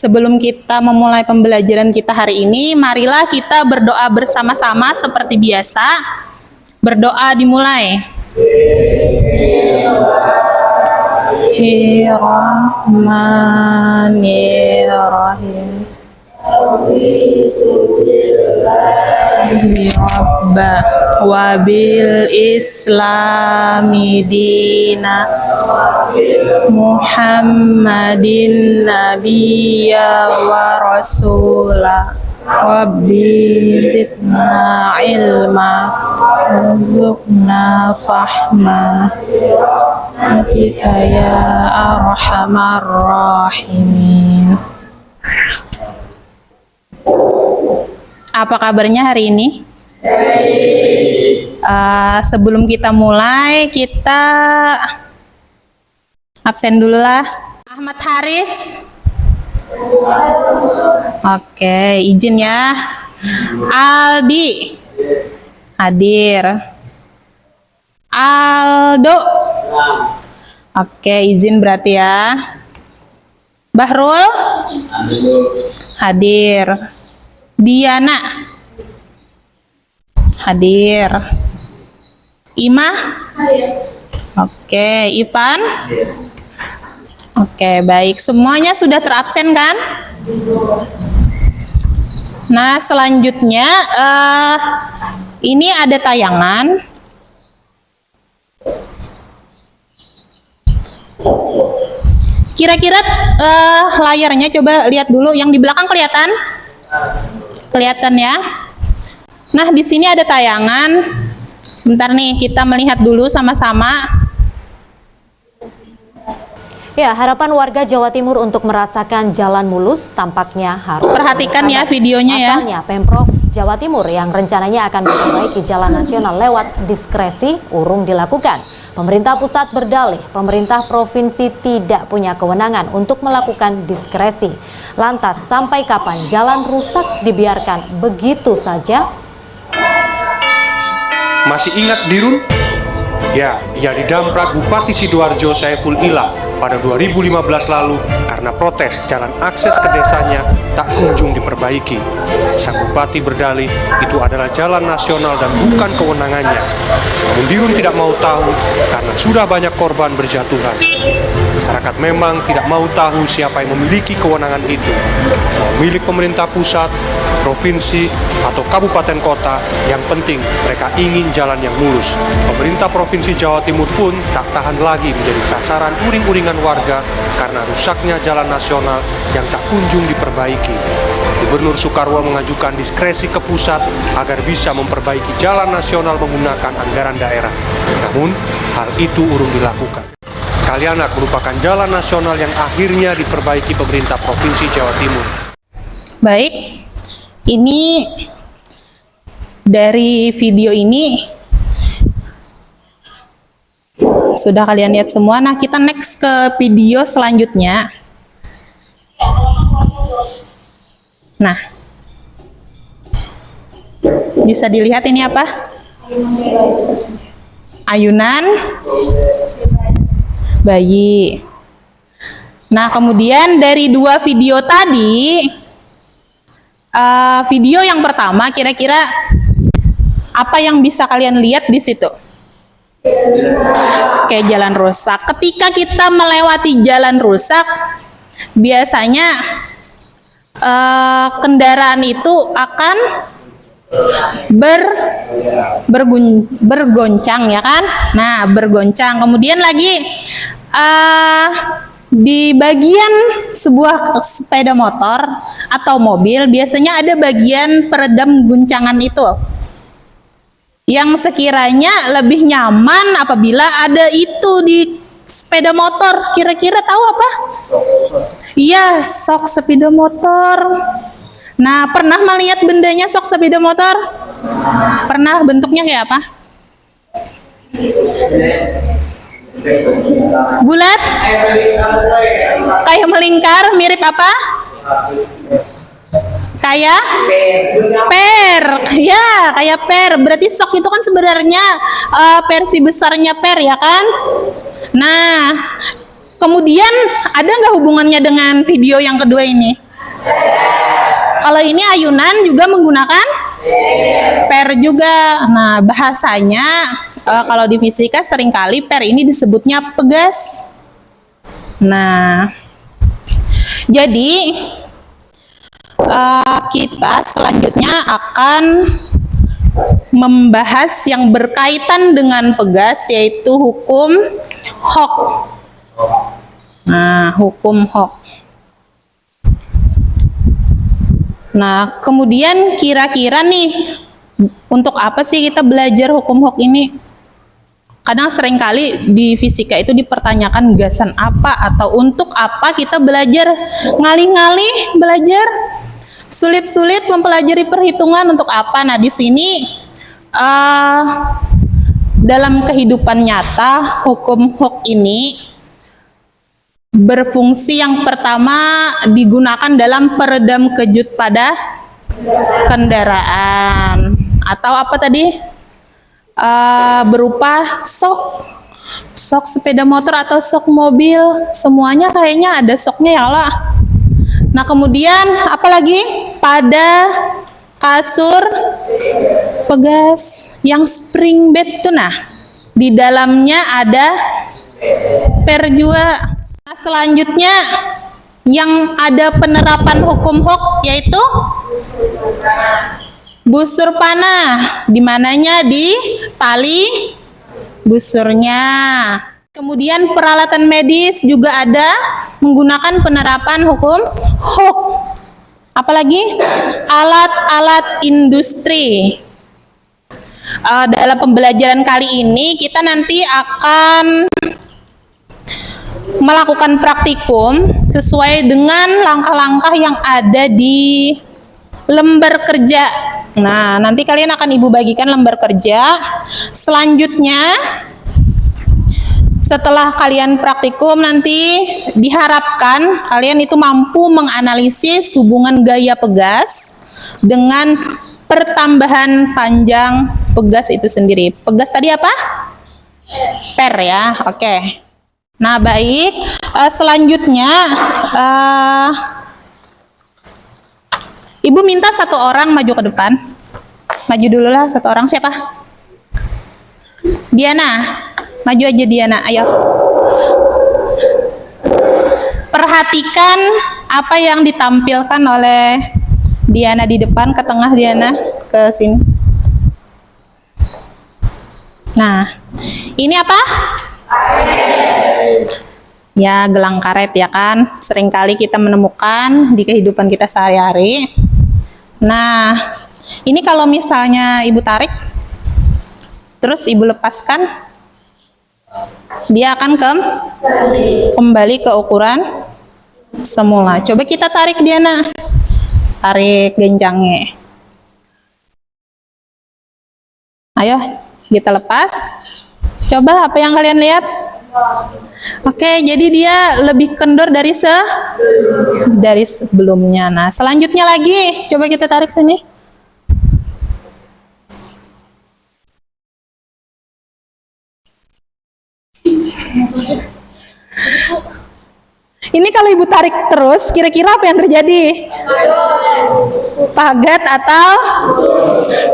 Sebelum kita memulai pembelajaran kita hari ini, marilah kita berdoa bersama-sama seperti biasa. Berdoa dimulai. Bismillahirrahmanirrahim. Rabba wabil islami dina Muhammadin nabiyya wa rasula Rabbi zidna ilma warzuqna fahma Bika ya arhamar rahimin. Apa kabarnya hari ini? Sebelum kita mulai, kita absen dulu lah. Ahmad Haris. Oke, izin ya. Aldi. Hadir. Aldo. Oke, izin berarti ya. Bahrul. Hadir. Diana. Hadir. Imah. Oke, Ipan. Oke, baik. Semuanya sudah terabsen kan? Nah, selanjutnya ini ada tayangan. Kira-kira layarnya coba lihat dulu. Yang di belakang kelihatan? Kelihatan ya? Nah, di sini ada tayangan. Bentar nih, kita melihat dulu sama-sama. Ya, harapan warga Jawa Timur untuk merasakan jalan mulus tampaknya harus perhatikan ya videonya ya. Pasalnya, Pemprov Jawa Timur yang rencananya akan memperbaiki jalan nasional lewat diskresi urung dilakukan. Pemerintah pusat berdalih, pemerintah provinsi tidak punya kewenangan untuk melakukan diskresi. Lantas, sampai kapan jalan rusak dibiarkan begitu saja? Masih ingat Dirun? Ya, ia didamprat Bupati Sidoarjo Saiful Ilah pada 2015 lalu karena protes jalan akses ke desanya tak kunjung diperbaiki. Sang bupati berdalih itu adalah jalan nasional dan bukan kewenangannya. Namun Dirun tidak mau tahu karena sudah banyak korban berjatuhan. Masyarakat memang tidak mau tahu siapa yang memiliki kewenangan itu. Mau milik pemerintah pusat, provinsi, atau kabupaten kota, yang penting mereka ingin jalan yang mulus. Pemerintah Provinsi Jawa Timur pun tak tahan lagi menjadi sasaran uring-uringan warga karena rusaknya jalan nasional yang tak kunjung diperbaiki. Gubernur Soekarwo mengajukan diskresi ke pusat agar bisa memperbaiki jalan nasional menggunakan anggaran daerah. Namun, hal itu urung dilakukan. Kalianak merupakan jalan nasional yang akhirnya diperbaiki pemerintah Provinsi Jawa Timur. Baik, ini dari video ini sudah kalian lihat semua. Nah, kita next ke video selanjutnya. Nah, bisa dilihat ini apa? Ayunan bayi. Nah, kemudian dari dua video tadi, video yang pertama kira-kira apa yang bisa kalian lihat di situ? Kayak jalan rusak. Ketika kita melewati jalan rusak, biasanya kendaraan itu akan bergoncang ya kan? Nah, bergoncang. Kemudian lagi di bagian sebuah sepeda motor atau mobil biasanya ada bagian peredam guncangan itu. Yang sekiranya lebih nyaman apabila ada itu di sepeda motor. Kira-kira tahu apa? Iya, sok sepeda motor. Nah, pernah melihat bendanya sok sepeda motor? Pernah, bentuknya kayak apa? Bulat? Kayak melingkar, mirip apa? Kayak per, ya kayak per. Berarti sok itu kan sebenarnya versi besarnya per ya kan? Nah, kemudian ada nggak hubungannya dengan video yang kedua ini? Kalau ini ayunan juga menggunakan per juga. Nah, bahasanya kalau di fisika seringkali per ini disebutnya pegas. Nah, jadi kita selanjutnya akan membahas yang berkaitan dengan pegas, yaitu hukum Hooke. Nah, hukum Hooke. Nah, kemudian kira-kira nih, untuk apa sih kita belajar hukum Hooke ini? Kadang seringkali di fisika itu dipertanyakan gagasan apa atau untuk apa kita belajar, ngalih-ngalih belajar, sulit-sulit mempelajari perhitungan untuk apa. Nah, di sini dalam kehidupan nyata hukum Hooke ini berfungsi yang pertama digunakan dalam peredam kejut pada kendaraan atau apa tadi, berupa sok sepeda motor atau sok mobil, semuanya kayaknya ada soknya ya lah. Nah, kemudian apalagi pada kasur pegas yang spring bed tuh, nah di dalamnya ada per juga. Nah, selanjutnya yang ada penerapan hukum Hooke yaitu busur panah, di mananya di tali busurnya. Kemudian peralatan medis juga ada menggunakan penerapan hukum Hooke. Apalagi alat-alat industri. Dalam pembelajaran kali ini kita nanti akan melakukan praktikum sesuai dengan langkah-langkah yang ada di lembar kerja. Nah, nanti kalian akan Ibu bagikan lembar kerja. Selanjutnya, setelah kalian praktikum nanti diharapkan kalian itu mampu menganalisis hubungan gaya pegas dengan pertambahan panjang pegas itu sendiri. Pegas tadi apa? Per ya, oke. Nah, baik. Selanjutnya, Ibu minta satu orang maju ke depan. Maju dulu lah satu orang. Siapa? Diana. Maju aja Diana, ayo. Perhatikan apa yang ditampilkan oleh Diana di depan, ke tengah Diana, ke sini. Nah, ini apa? Ya, gelang karet ya kan. Seringkali kita menemukan di kehidupan kita sehari-hari. Nah, ini kalau misalnya Ibu tarik, terus Ibu lepaskan, dia akan kembali ke ukuran semula. Coba kita tarik Diana. Tarik genjangnya. Ayo, kita lepas. Coba apa yang kalian lihat? Oke, jadi dia lebih kendor dari sebelumnya. Nah, selanjutnya lagi, coba kita tarik sini. Ini kalau Ibu tarik terus, kira-kira apa yang terjadi? Pagat atau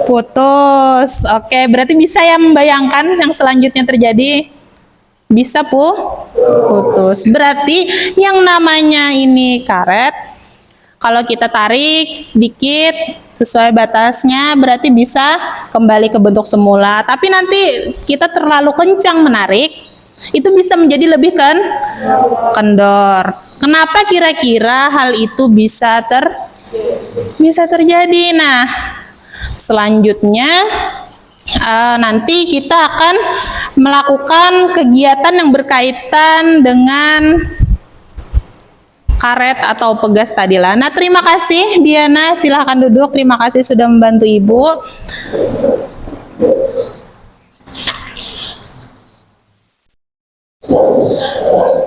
putus. Oke, berarti bisa ya membayangkan yang selanjutnya terjadi? Bisa putus. Berarti yang namanya ini karet, kalau kita tarik sedikit sesuai batasnya, berarti bisa kembali ke bentuk semula. Tapi nanti kita terlalu kencang menarik, itu bisa menjadi lebih kendor. Kenapa kira-kira hal itu bisa terjadi? Nah, selanjutnya nanti kita akan melakukan kegiatan yang berkaitan dengan karet atau pegas tadilah. Nah, terima kasih Diana, silahkan duduk. Terima kasih sudah membantu Ibu.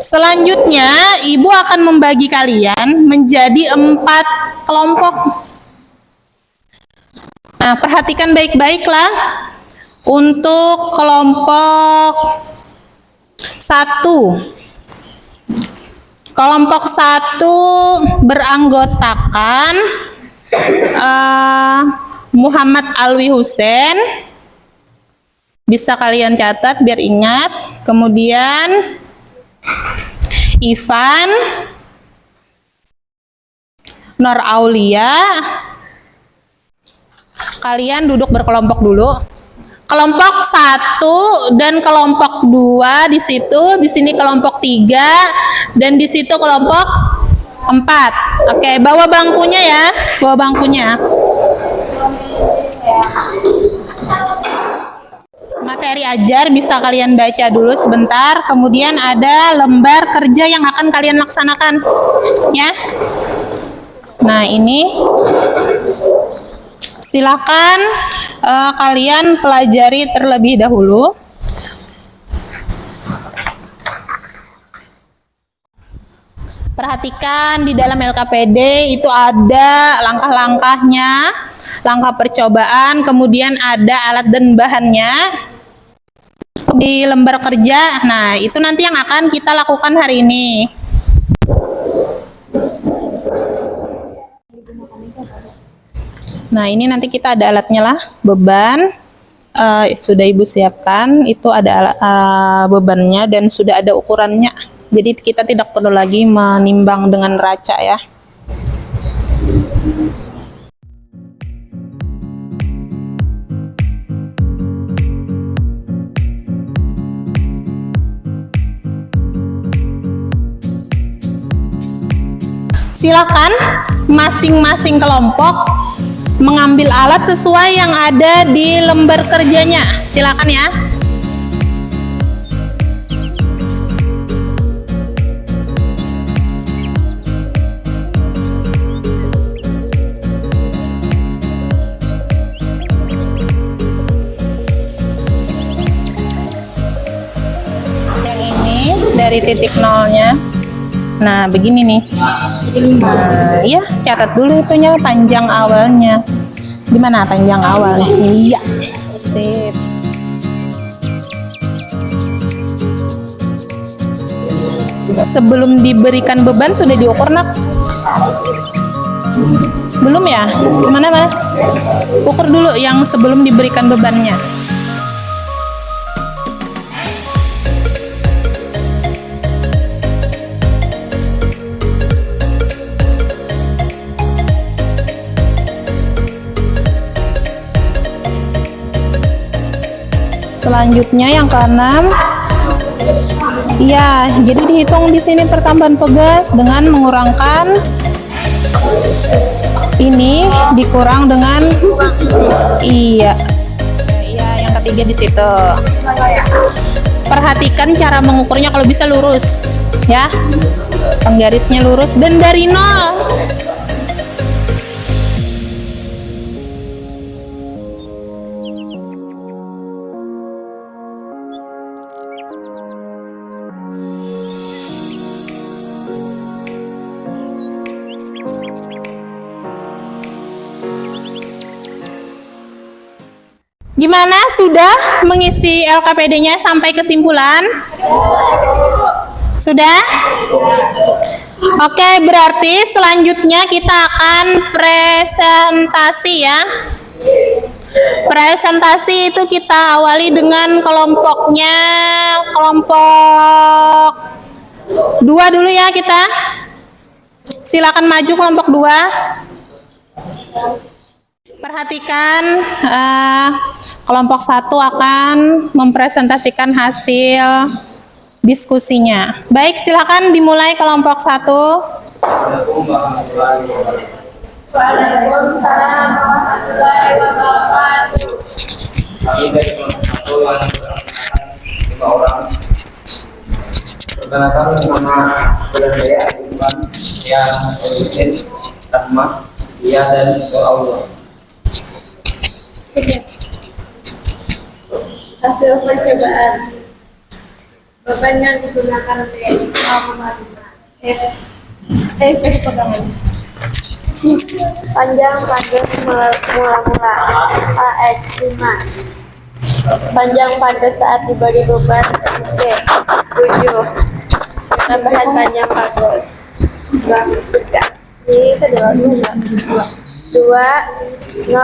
Selanjutnya, Ibu akan membagi kalian menjadi 4 kelompok. Nah, perhatikan baik-baiklah. Untuk kelompok 1. Kelompok 1 beranggotakan Muhammad Alwi Husain, bisa kalian catat biar ingat. Kemudian Ivan Nur Aulia. Kalian duduk berkelompok dulu. Kelompok 1 dan kelompok 2 di situ, di sini kelompok 3 dan di situ kelompok 4. Oke, bawa bangkunya ya, bawa bangkunya. Materi ajar bisa kalian baca dulu sebentar, kemudian ada lembar kerja yang akan kalian laksanakan, ya. Nah, ini silakan kalian pelajari terlebih dahulu. Perhatikan di dalam LKPD itu ada langkah-langkahnya, langkah percobaan, kemudian ada alat dan bahannya di lembar kerja. Nah, itu nanti yang akan kita lakukan hari ini. Nah, ini nanti kita ada alatnya lah, beban. Sudah Ibu siapkan, itu ada bebannya dan sudah ada ukurannya. Jadi kita tidak perlu lagi menimbang dengan raca ya. Silakan masing-masing kelompok mengambil alat sesuai yang ada di lembar kerjanya. Silakan ya. Yang ini dari titik nolnya. Nah, begini nih. Nah, ya, catat dulu itunya panjang awalnya. Gimana panjang awalnya? Iya. Sip. Sebelum diberikan beban sudah diukur, Nak? Belum ya? Mana? Ukur dulu yang sebelum diberikan bebannya. Selanjutnya yang keenam, iya, jadi dihitung di sini pertambahan pegas dengan mengurangkan ini dikurang dengan iya, yang ketiga di situ. Perhatikan cara mengukurnya, kalau bisa lurus, ya, penggarisnya lurus dan dari nol. Gimana, sudah mengisi LKPD-nya sampai kesimpulan? Sudah? Oke, berarti selanjutnya kita akan presentasi ya. Presentasi itu kita awali dengan kelompoknya, kelompok 2 dulu ya kita. Silakan maju kelompok 2. Perhatikan, kelompok 1 akan mempresentasikan hasil diskusinya. Baik, silakan dimulai kelompok 1. Waalaikumsalam warahmatullahi wabarakatuh. Kami dari kelompok 1 yang 5 orang. Perkenalkan nama saya Ivan, yang Husin, Rahmat, Ia dan Allah. Hasil percobaan beban yang digunakan untuk 0,5 pegangan. Panjang panjang mula-mula AX 5. Panjang pada saat diberi beban SG 7. Penambahan panjang bagus. Ini kedua. 0,02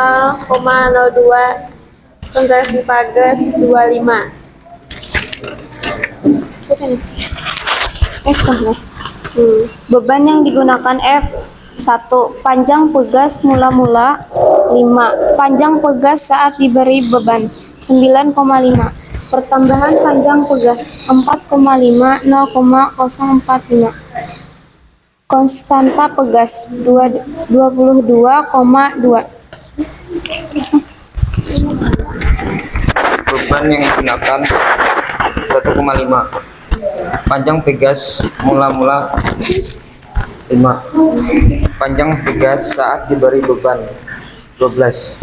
kontraksi pagas 25. Beban yang digunakan F 1. Panjang pegas mula-mula 5. Panjang pegas saat diberi beban 9,5. Pertambahan panjang pegas 4,5 0,045. Konstanta pegas 22,2. Beban yang digunakan 1,5. Panjang pegas mula-mula 5. Panjang pegas saat diberi beban 12.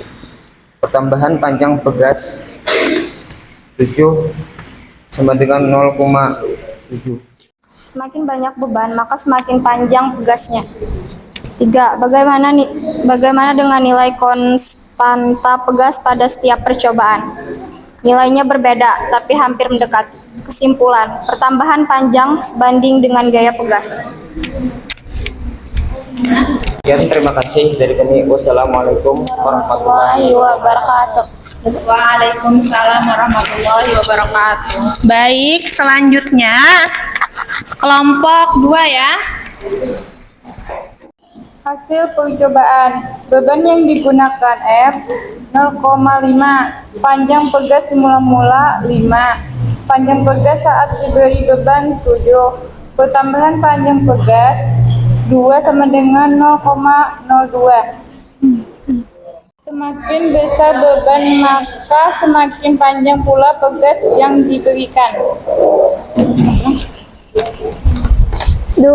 Pertambahan panjang pegas 7 sama dengan 0,7. Semakin banyak beban, maka semakin panjang pegasnya. 3. Bagaimana dengan nilai konstanta pegas pada setiap percobaan? Nilainya berbeda, tapi hampir mendekati. Kesimpulan, pertambahan panjang sebanding dengan gaya pegas. Sekian, terima kasih dari kami. Wassalamualaikum warahmatullahi Wabarakatuh. Waalaikumsalam warahmatullahi wabarakatuh. Baik, selanjutnya kelompok 2 ya. Hasil percobaan. Beban yang digunakan F 0,5. Panjang pegas mula-mula 5. Panjang pegas saat diberi beban 7. Pertambahan panjang pegas 2 sama dengan 0,02. Semakin besar beban, maka semakin panjang pula pegas yang diberikan. 2.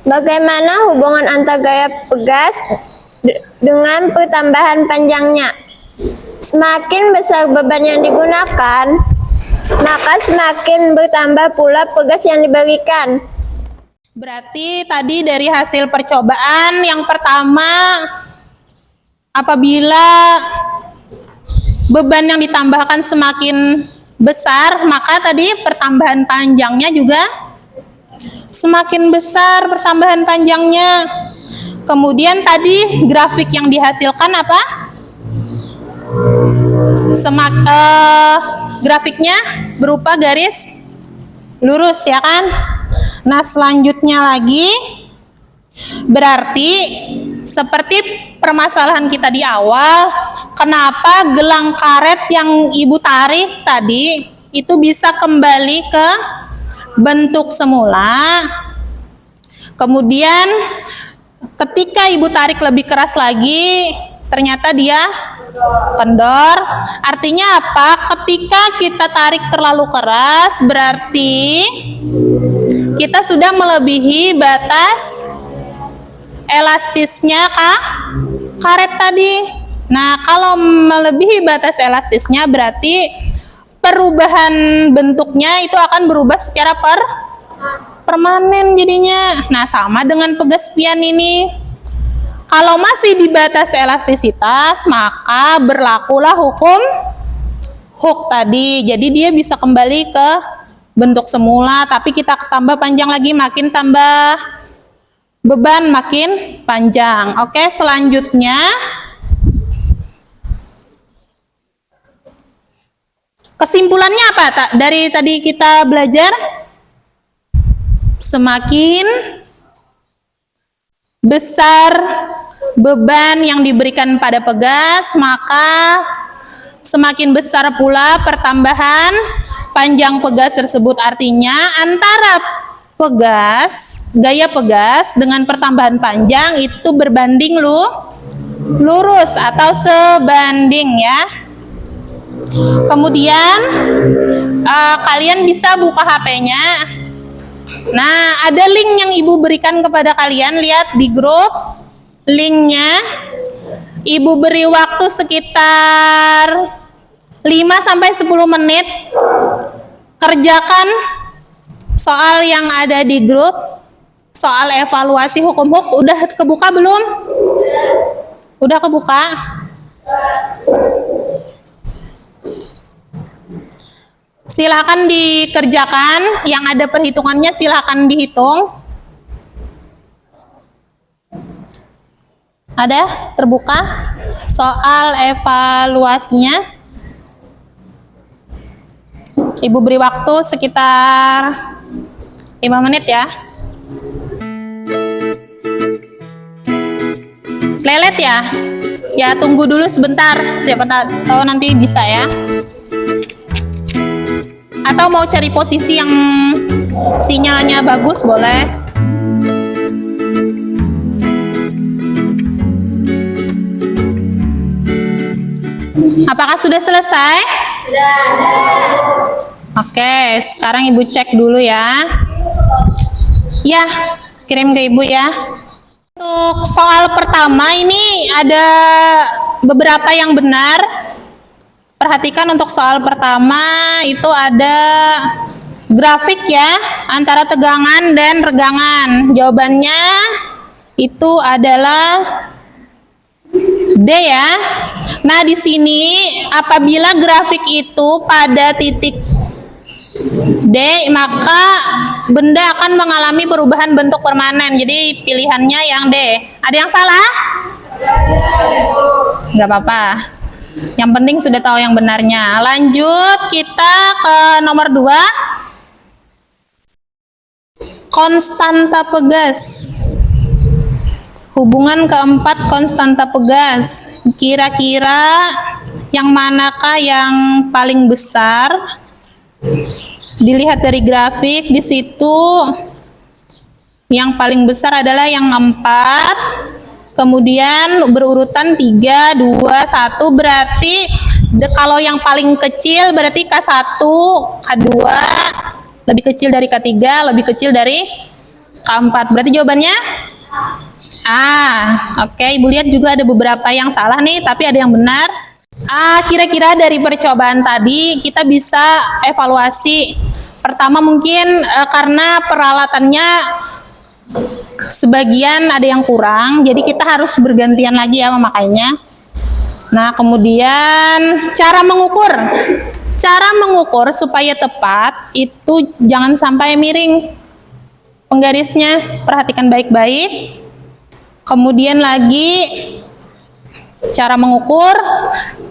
Bagaimana hubungan antara gaya pegas dengan pertambahan panjangnya? Semakin besar beban yang digunakan, maka semakin bertambah pula pegas yang diberikan. Berarti tadi dari hasil percobaan yang pertama, apabila beban yang ditambahkan semakin besar, maka tadi pertambahan panjangnya juga semakin besar pertambahan panjangnya. Kemudian tadi grafik yang dihasilkan apa? Grafiknya berupa garis lurus ya kan? Nah, selanjutnya lagi berarti seperti permasalahan kita di awal, kenapa gelang karet yang ibu tarik tadi itu bisa kembali ke bentuk semula. Kemudian ketika ibu tarik lebih keras lagi, ternyata dia kendor. Artinya apa? Ketika kita tarik terlalu keras, berarti kita sudah melebihi batas elastisnya karet tadi. Nah, kalau melebihi batas elastisnya berarti perubahan bentuknya itu akan berubah secara permanen jadinya. Nah, sama dengan pegas pian ini. Kalau masih di batas elastisitas, maka berlakulah hukum Hooke tadi. Jadi dia bisa kembali ke bentuk semula, tapi kita tambah panjang lagi, makin tambah beban makin panjang. Oke, selanjutnya kesimpulannya apa dari tadi kita belajar? Semakin besar beban yang diberikan pada pegas, maka semakin besar pula pertambahan panjang pegas tersebut. Artinya antara pegas, gaya pegas dengan pertambahan panjang itu berbanding lurus atau sebanding ya. Kemudian kalian bisa buka HP-nya. Nah, ada link yang ibu berikan kepada kalian, lihat di grup linknya. Ibu beri waktu sekitar 5-10 menit, kerjakan soal yang ada di grup, soal evaluasi hukum Hooke. Udah kebuka belum? Udah kebuka? Silakan dikerjakan, yang ada perhitungannya silakan dihitung. Ada terbuka soal evaluasinya. Ibu beri waktu sekitar 5 menit ya. Lelet ya? Ya tunggu dulu sebentar, siapa tahu nanti bisa ya. Atau mau cari posisi yang sinyalnya bagus boleh. Apakah sudah selesai? Sudah. Oke, sekarang Ibu cek dulu ya. Ya, kirim ke Ibu ya. Untuk soal pertama ini ada beberapa yang benar. Perhatikan untuk soal pertama itu ada grafik ya antara tegangan dan regangan. Jawabannya itu adalah D ya. Nah, di sini apabila grafik itu pada titik D, maka benda akan mengalami perubahan bentuk permanen. Jadi pilihannya yang D. Ada yang salah? Nggak apa-apa. Yang penting sudah tahu yang benarnya. Lanjut kita ke nomor 2. Konstanta pegas. Hubungan keempat konstanta pegas. Kira-kira yang manakah yang paling besar? Dilihat dari grafik di situ yang paling besar adalah yang 4, kemudian berurutan 3, 2, 1, berarti kalau yang paling kecil berarti K1, K2 lebih kecil dari K3, lebih kecil dari K4. Berarti jawabannya oke. Ibu lihat juga ada beberapa yang salah nih, tapi ada yang benar. Kira-kira dari percobaan tadi kita bisa evaluasi. Pertama mungkin karena peralatannya sebagian ada yang kurang, jadi kita harus bergantian lagi ya memakainya. Nah, kemudian cara mengukur supaya tepat itu jangan sampai miring penggarisnya, perhatikan baik-baik. Kemudian lagi cara mengukur,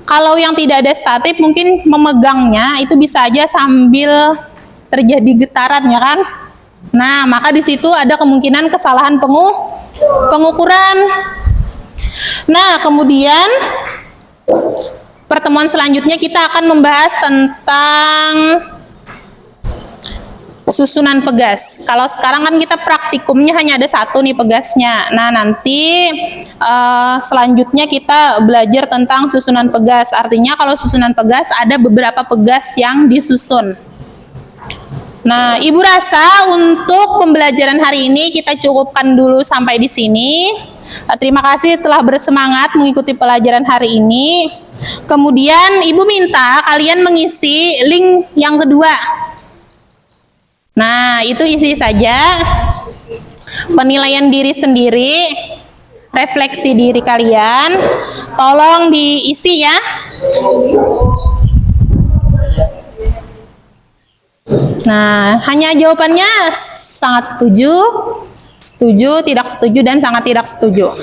kalau yang tidak ada statif mungkin memegangnya itu bisa aja sambil terjadi getaran ya kan. Nah, maka di situ ada kemungkinan kesalahan pengukuran. Nah, kemudian pertemuan selanjutnya kita akan membahas tentang susunan pegas. Kalau sekarang kan kita praktikumnya hanya ada 1 nih pegasnya. Nah, nanti selanjutnya kita belajar tentang susunan pegas. Artinya kalau susunan pegas ada beberapa pegas yang disusun. Nah, Ibu rasa untuk pembelajaran hari ini kita cukupkan dulu sampai di sini. Terima kasih telah bersemangat mengikuti pelajaran hari ini. Kemudian Ibu minta kalian mengisi link yang kedua. Nah, itu isi saja penilaian diri sendiri, refleksi diri kalian. Tolong diisi ya. Nah, hanya jawabannya sangat setuju, setuju, tidak setuju, dan sangat tidak setuju.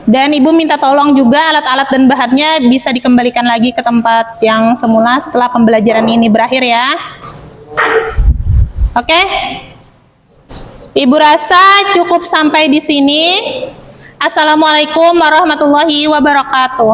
Dan Ibu minta tolong juga alat-alat dan bahannya bisa dikembalikan lagi ke tempat yang semula setelah pembelajaran ini berakhir ya. Oke? Ibu rasa cukup sampai di sini. Assalamualaikum warahmatullahi wabarakatuh.